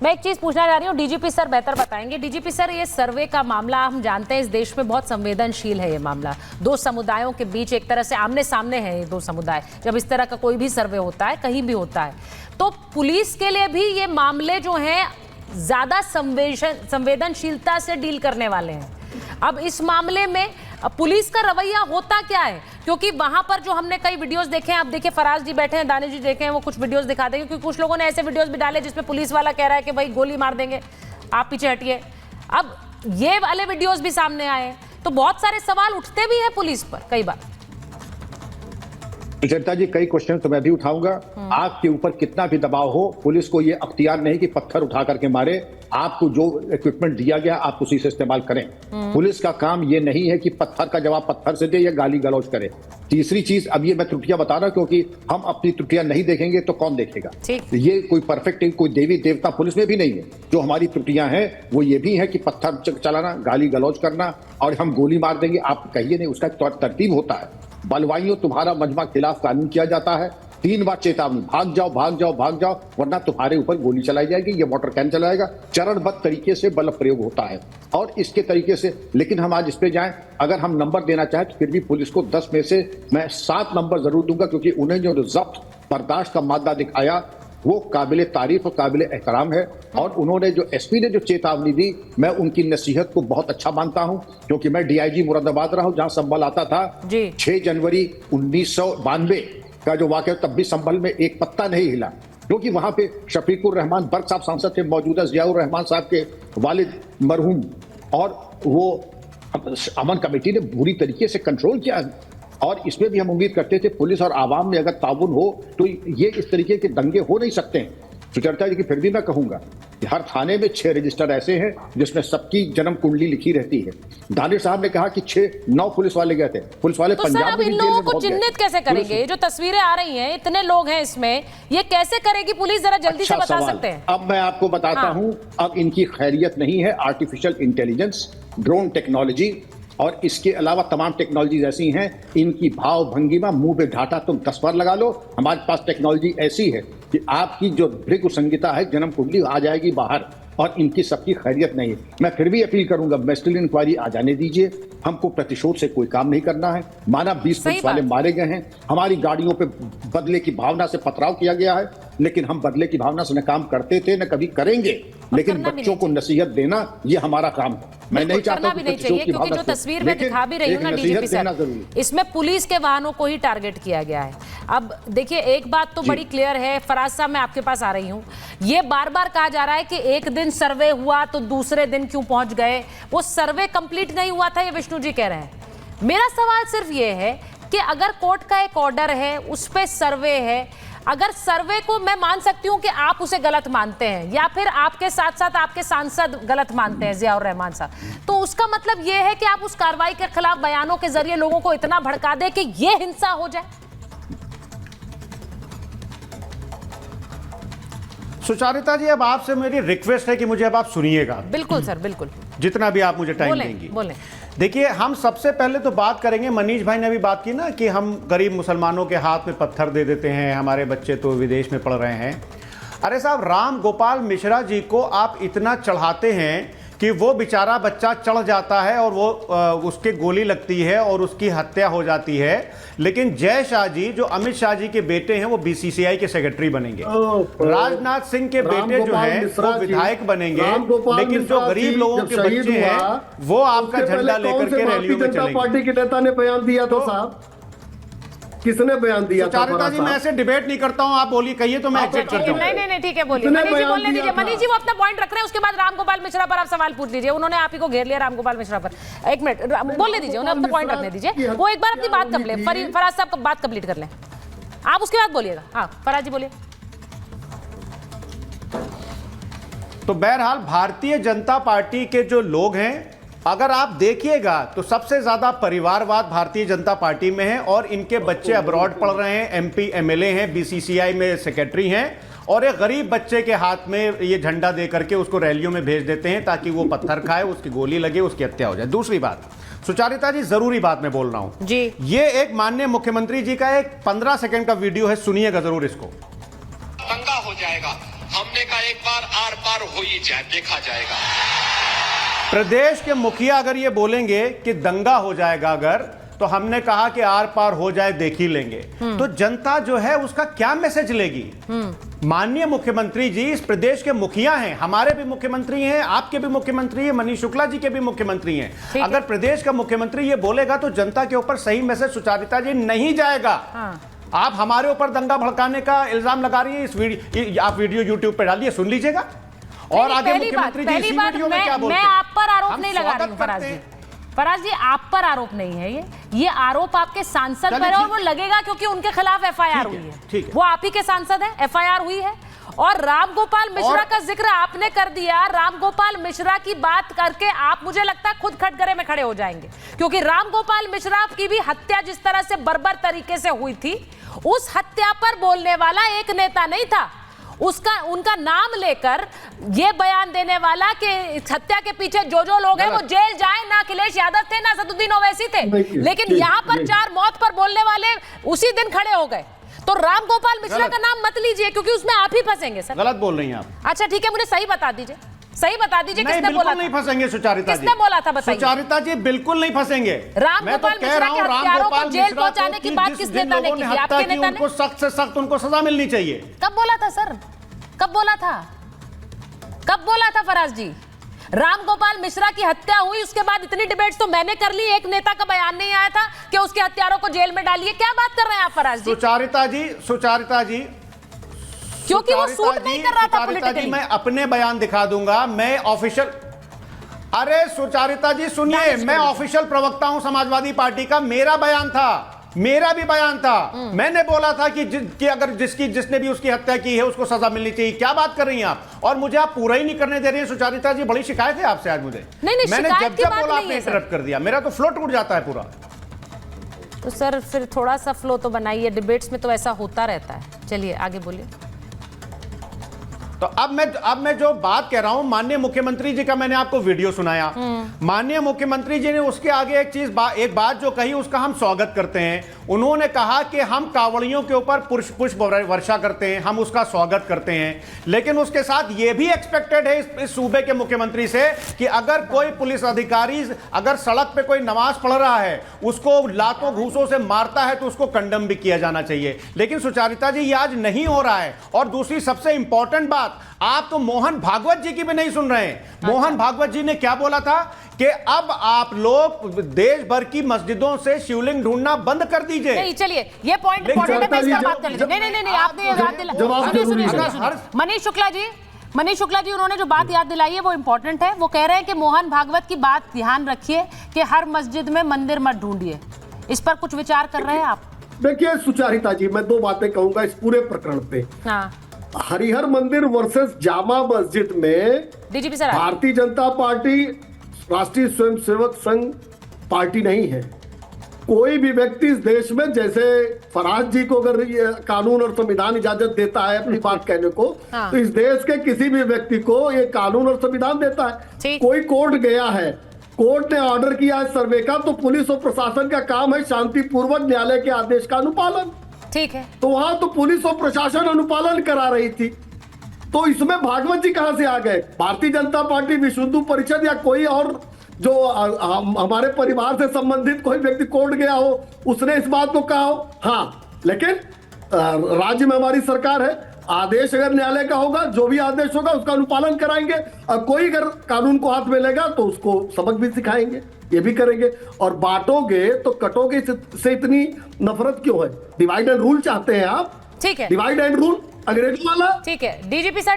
मैं एक चीज पूछना चाह रही हूँ, डीजीपी सर बेहतर बताएंगे। डीजीपी सर, ये सर्वे का मामला हम जानते हैं इस देश में बहुत संवेदनशील है। ये मामला दो समुदायों के बीच एक तरह से आमने सामने है ये दो समुदाय। जब इस तरह का कोई भी सर्वे होता है, कहीं भी होता है, तो पुलिस के लिए भी ये मामले जो हैं ज्यादा संवेदनशीलता से डील करने वाले हैं। अब इस मामले में पुलिस का रवैया होता क्या है? क्योंकि वहां पर जो हमने कई वीडियोस देखे हैं, आप देखिए फराज जी बैठे हैं, दानिश जी देखे हैं, वो कुछ वीडियोस दिखा देंगे, क्योंकि कुछ लोगों ने ऐसे वीडियोस भी डाले जिसमें पुलिस वाला कह रहा है कि भाई गोली मार देंगे, आप पीछे हटिए। अब ये वाले वीडियोस भी सामने आए हैं, तो बहुत सारे सवाल उठते भी हैं पुलिस पर कई बार। सुचरिता जी, कई क्वेश्चन तो मैं भी उठाऊंगा। आपके ऊपर कितना भी दबाव हो, पुलिस को यह अख्तियार नहीं कि पत्थर उठा करके मारे। आपको जो इक्विपमेंट दिया गया आप उसी से इस्तेमाल करें। पुलिस का काम यह नहीं है कि पत्थर का जवाब पत्थर से दे या गाली गलौज करे। तीसरी चीज, अब ये मैं त्रुटियां बता रहा हूं क्योंकि हम अपनी त्रुटियां नहीं देखेंगे तो कौन देखेगा। ये कोई परफेक्ट, कोई देवी देवता पुलिस में भी नहीं है। जो हमारी त्रुटियां हैं वो ये भी है कि पत्थर चलाना, गाली गलौज करना, और हम गोली मार देंगे आप कहिए नहीं, उसका तरतीब होता है। बलवाइयों तुम्हारा मजमा खिलाफ कानून किया जाता है, 3 बार चेतावनी, भाग जाओ भाग जाओ भाग जाओ, वरना तुम्हारे ऊपर गोली चलाई जाएगी, ये वाटर कैन चलाएगा। चरणबद्ध तरीके से बल प्रयोग होता है और इसके तरीके से। लेकिन हम आज इस पे जाएं, अगर हम नंबर देना चाहें तो फिर भी पुलिस को 10 में से मैं 7 नंबर जरूर दूंगा, क्योंकि उन्हें जो जब्त बर्दाश्त का मादा दिखाया वो काबिल तारीफ और काबिल एहतराम है। और उन्होंने जो एसपी ने जो चेतावनी दी, मैं उनकी नसीहत को बहुत अच्छा मानता हूं, क्योंकि मैं डीआईजी मुरादाबाद रहा हूं जहां संभल आता था। 6 जनवरी 1992 का जो वाकया, तब भी संभल में एक पत्ता नहीं हिला, क्योंकि वहां पे शफीकुर रहमान बर्क साहब सांसद थे, मौजूदा जियाउर रहमान साहब के वालिद मरहूम, और वो अमन कमेटी ने बुरी तरीके से कंट्रोल किया। और इसमें भी हम उम्मीद करते थे पुलिस और आवाम में अगर ताउन हो तो ये इस तरीके के दंगे हो नहीं सकते हैं। सुचरिता जी की फिर भी मैं कहूंगा कि हर थाने में 6 रजिस्टर ऐसे हैं जिसमें सबकी जन्म कुंडली लिखी रहती है। दानिश साहब ने कहा कि 9 पुलिस वाले गए थे, पुलिस वाले तो पंजाब में इन लोगों को चिन्हित कैसे करेंगे? ये जो तस्वीरें आ रही हैं, इतने लोग हैं इसमें, ये कैसे करेगी पुलिस? जरा जल्दी से बता सकते हैं। अब मैं आपको बताता हूं, अब इनकी खैरियत नहीं है। आर्टिफिशियल इंटेलिजेंस, ड्रोन टेक्नोलॉजी और इसके अलावा तमाम टेक्नोलॉजीज ऐसी हैं, इनकी भाव भंगिमा, मुंह पे ढाटा तुम 10 बार लगा लो। हमारे पास टेक्नोलॉजी ऐसी है कि आपकी जो भृगु संहिता है, जन्म कुंडली आ जाएगी बाहर, और इनकी सबकी खैरियत नहीं है। मैं फिर भी अपील करूंगा, मैजिस्ट्रेट इंक्वायरी आ जाने दीजिए। हमको प्रतिशोध से कोई काम नहीं करना है। माना 20 पुलिस वाले मारे गए हैं, हमारी गाड़ियों पे बदले की भावना से पथराव किया गया है, लेकिन हम बदले की भावना से न काम करते थे न कभी करेंगे। लेकिन बच्चों को नसीहत देना ये हमारा काम है। मैं नहीं चाहता भी नहीं चाहिए, क्योंकि जो तस्वीर में दिखा भी रही हूं ना डीजीपी सर, इसमें पुलिस के वाहनों को ही टारगेट किया गया है। अब देखिए, एक बात तो बड़ी क्लियर है, फराज साहब मैं आपके पास आ रही हूं, ये बार बार कहा जा रहा है कि एक दिन सर्वे हुआ तो दूसरे दिन क्यों पहुंच गए? वो सर्वे कंप्लीट नहीं हुआ था, ये विष्णु जी कह रहे हैं। मेरा सवाल सिर्फ ये है कि अगर कोर्ट का एक ऑर्डर है, उस पे सर्वे है, अगर सर्वे को मैं मान सकती हूं कि आप उसे गलत मानते हैं, या फिर आपके साथ साथ आपके सांसद गलत मानते हैं, जियाउर रहमान साहब, तो उसका मतलब यह है कि आप उस कार्रवाई के खिलाफ बयानों के जरिए लोगों को इतना भड़का दे कि यह हिंसा हो जाए। सुचारिता जी, अब आपसे मेरी रिक्वेस्ट है कि मुझे अब आप सुनिएगा। बिल्कुल सर, बिल्कुल, जितना भी आप मुझे टाइम देंगी। बोलें। देखिए, हम सबसे पहले तो बात करेंगे, मनीष भाई ने भी बात की ना कि हम गरीब मुसलमानों के हाथ में पत्थर दे देते हैं, हमारे बच्चे तो विदेश में पढ़ रहे हैं। अरे साहब, राम गोपाल मिश्रा जी को आप इतना चढ़ाते हैं कि वो बेचारा बच्चा चढ़ जाता है और वो उसके गोली लगती है और उसकी हत्या हो जाती है। लेकिन जय शाह जी, जो अमित शाह जी के बेटे हैं, वो बीसीसीआई के सेक्रेटरी बनेंगे। राजनाथ सिंह के बेटे जो हैं वो विधायक बनेंगे। लेकिन जो गरीब लोगों के बच्चे हैं वो आपका झंडा लेकर के रैलियों में चलेंगे। पार्टी के नेता ने बयान दिया था साहब, किसने बयान दिया? सुचारिता जी, मैं ऐसे डिबेट नहीं करता हूं, आप बोलिए, कहिए तो मैं एग्जिट कर दूं। नहीं, ठीक है, बोलिए। मनीष जी बोलने दीजिए। मनीष जी वो अपना पॉइंट रख रहे हैं, उसके बाद रामगोपाल मिश्रा पर आप सवाल पूछ लीजिए। उन्होंने आप ही को घेर लिया, रामगोपाल मिश्रा पर। एक मिनट बोलने दीजिए, उन्हें अपना पॉइंट रखने दीजिए। वो एक बार अपनी बात कंप्लीट, फराज साहब बात कंप्लीट कर लें, आप उसके बाद बोलिएगा। हाँ, फराज जी बोलिए। तो बहरहाल भारतीय जनता पार्टी के जो लोग हैं, अगर आप देखिएगा तो सबसे ज्यादा परिवारवाद भारतीय जनता पार्टी में है, और इनके बच्चे अब्रॉड पढ़ रहे हैं, एमपी एमएलए हैं, बीसीसीआई में सेक्रेटरी हैं, और एक गरीब बच्चे के हाथ में ये झंडा दे करके उसको रैलियों में भेज देते हैं ताकि वो पत्थर खाए, उसकी गोली लगे, उसकी हत्या हो जाए। दूसरी बात, सुचारिता जी, जरूरी बात मैं बोल रहा हूं जी, ये एक माननीय मुख्यमंत्री जी का एक 15 सेकंड का वीडियो है, सुनिएगा जरूर इसको। दंगा हो जाएगा, हमने कहा एक बार आर पार हो ही जाए, देखा जाएगा। प्रदेश के मुखिया अगर ये बोलेंगे कि दंगा हो जाएगा अगर, तो हमने कहा कि आर पार हो जाए देख ही लेंगे, तो जनता जो है उसका क्या मैसेज लेगी? माननीय मुख्यमंत्री जी इस प्रदेश के मुखिया हैं, हमारे भी मुख्यमंत्री हैं, आपके भी मुख्यमंत्री हैं, मनीष शुक्ला जी के भी मुख्यमंत्री हैं। अगर प्रदेश का मुख्यमंत्री ये बोलेगा तो जनता के ऊपर सही मैसेज सुचारिता जी नहीं जाएगा। आप हमारे ऊपर दंगा भड़काने का इल्जाम लगा रही है, इस वीडियो आप वीडियो यूट्यूब पे डालिए, सुन लीजिएगा। और आगे मुख्यमंत्री जी इसी वीडियो में क्या बोलते हैं? मैं आप पर आरोप नहीं लगा रही हूं फराज जी। फराज जी आप पर आरोप नहीं है, ये आरोप आपके सांसद पर है और वो लगेगा क्योंकि उनके खिलाफ एफआईआर हुई है। वो आप ही के सांसद हैं, एफआईआर हुई है। और रामगोपाल मिश्रा का जिक्र आपने कर दिया। रामगोपाल मिश्रा की बात करके आप मुझे लगता है खुद खटगरे में खड़े हो जाएंगे, क्योंकि रामगोपाल मिश्रा की भी हत्या जिस तरह से बर्बर तरीके से हुई थी, उस हत्या पर बोलने वाला एक नेता नहीं था। उनका नाम लेकर ये बयान देने वाला कि हत्या के पीछे जो लोग हैं वो जेल जाए, ना अखिलेश यादव थे ना असदुद्दीन ओवैसी थे, लेकिन यहाँ पर 4 मौत पर बोलने वाले उसी दिन खड़े हो गए। तो रामगोपाल मिश्रा का नाम मत लीजिए क्योंकि उसमें आप ही फंसेंगे सर। गलत बोल रही हैं आप। अच्छा ठीक है, मुझे सही बता दीजिए, सही बता दीजिए किसने बोला था? नहीं फंसेंगे सुचारिता जी। किसने बोला था बताइए? सुचारिता जी बिल्कुल नहीं फंसेंगे। रामगोपाल मिश्रा के हत्यारों को जेल पहुंचाने की बात किस नेता ने की थी? आपके नेता ने। उनको सख्त से सख्त उनको सजा मिलनी चाहिए। कब बोला था सर? कब बोला था? कब बोला था फराज जी? रामगोपाल मिश्रा की हत्या हुई उसके बाद इतनी डिबेट्स तो मैंने कर ली, एक नेता का बयान नहीं आया था कि उसके हत्यारों को जेल में डालिए। क्या बात कर रहे हैं आप फराज जी? सुचारिता जी क्योंकि वो सूट नहीं कर रहा था पॉलिटिकली। मैं अपने बयान दिखा दूंगा, मैं ऑफिशियल। अरे सुचारिता जी सुनिए, मैं ऑफिशियल प्रवक्ता हूं समाजवादी पार्टी का, मेरा बयान था, मेरा भी बयान था। मैंने बोला था कि अगर जिसने भी उसकी हत्या की है उसको सजा मिलनी चाहिए। क्या बात कर रही हैं आप? और मुझे आप पूरा ही नहीं करने दे रही हैं सुचारिता जी। बड़ी शिकायत है आपसे आज मुझे। नहीं, मैंने शिकायत की जब बात बोला नहीं आपने है सर। इंटरप्ट कर दिया, मेरा तो फ्लो टूट जाता है पूरा। तो सर फिर थोड़ा सा फ्लो तो बनाइए, डिबेट्स में तो ऐसा होता रहता है। चलिए आगे बोलिए। तो अब मैं जो बात कह रहा हूं, माननीय मुख्यमंत्री जी का मैंने आपको वीडियो सुनाया। माननीय मुख्यमंत्री जी ने उसके आगे एक बात जो कही उसका हम स्वागत करते हैं। उन्होंने कहा कि हम कांवड़ियों के ऊपर पुष्प वर्षा करते हैं, हम उसका स्वागत करते हैं, लेकिन उसके साथ यह भी एक्सपेक्टेड है इस सूबे के मुख्यमंत्री से कि अगर कोई पुलिस अधिकारी अगर सड़क पे कोई नमाज पढ़ रहा है, उसको लातों घूसों से मारता है, तो उसको कंडम भी किया जाना चाहिए। लेकिन सुचारिता जी ये आज नहीं हो रहा है। और दूसरी सबसे इंपॉर्टेंट बात, आप तो मोहन भागवत जी की भी नहीं सुन रहे हैं। मोहन भागवत जी ने क्या बोला था कि अब आप लोग देश भर की मस्जिदों से शिवलिंग ढूंढना बंद कर दीजिए। नहीं चलिए, ये पॉइंट इंपॉर्टेंट है, इस पर बात कर लीजिए। नहीं आपने याद दिलाया। सुनिए मनीष शुक्ला जी उन्होंने जो बात याद दिलाई है वो इंपॉर्टेंट है। वो कह रहे हैं कि मोहन भागवत की बात ध्यान रखिए कि हर मस्जिद में मंदिर मत ढूंढिए। इस पर कुछ विचार कर रहे हैं आप? देखिए सुचारिता जी, मैं 2 बातें कहूंगा इस पूरे प्रकरण पे। हरिहर मंदिर वर्सेस जामा मस्जिद में DGP sir, Bharatiya Janata party राष्ट्रीय स्वयंसेवक संघ पार्टी नहीं है। कोई भी व्यक्ति इस देश में, जैसे फराज जी को अगर ये कानून और संविधान इजाजत देता है अपनी बात कहने को, तो इस देश के किसी भी व्यक्ति को ये कानून और संविधान देता है। कोई कोर्ट गया है, कोर्ट ने ऑर्डर किया है सर्वे का, तो पुलिस और प्रशासन का काम है शांतिपूर्वक न्यायालय के आदेश का अनुपालन। ठीक है, तो वहां तो पुलिस और प्रशासन अनुपालन करा रही थी, तो इसमें भागवत जी कहां से आ गए? भारतीय जनता पार्टी, विश्व हिंदू परिषद या कोई और जो हमारे परिवार से संबंधित कोई व्यक्ति कोर्ट गया हो उसने इस बात को कहा हो? हाँ, लेकिन राज्य में हमारी सरकार है, आदेश अगर न्यायालय का होगा, जो भी आदेश होगा उसका अनुपालन कराएंगे। और कोई अगर कानून को हाथ में लेगा तो उसको सबक भी सिखाएंगे, ये भी करेंगे। और बांटोगे तो कटोगे से इतनी नफरत क्यों है? डिवाइड एंड रूल चाहते हैं आप? ठीक है, डिवाइड एंड रूल अंग्रेजों वाला। ठीक है डीजीपी सर।